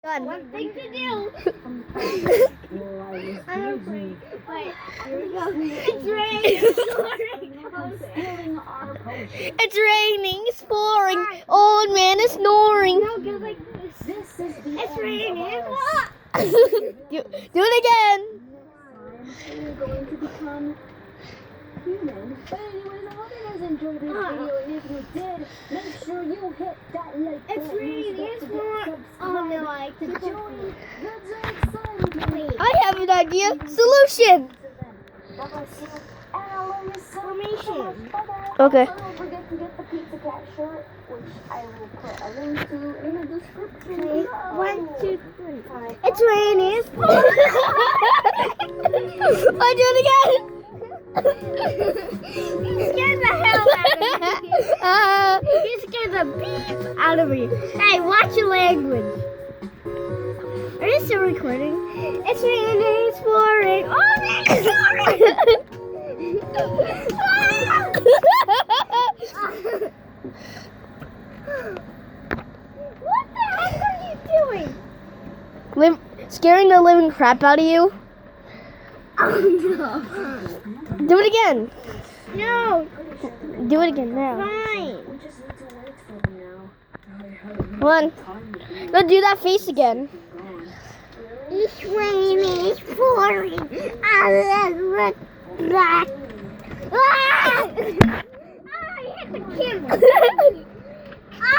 Done. One thing to do. Wait, here we go. It's raining. It's raining, it's pouring. Old man is snoring. No, go like this. It's raining. Do it again. You're going to become human. But anyways, I hope you guys enjoyed this video. And if you did, make sure you hit that like It's button. raining. It's more. Oh no, I To can join the exciting wait. I have an idea. Solution. Formation. Okay. Also, don't forget to get the Pizza Cat shirt, which I will put a link to in the description. Okay, below. 1, 2, 3. It's raining. It's I do it again. You scared the hell out of me. You scared the beep out of me. Hey, watch your language. Are you still recording? It's raining. It's pouring. Oh, it's pouring. What the heck are you doing? Scaring the living crap out of you. Oh no. Do it again. No. Do it again now. Fine. One. No, do that face again. It's raining. It's pouring. Ah! I hit the camera.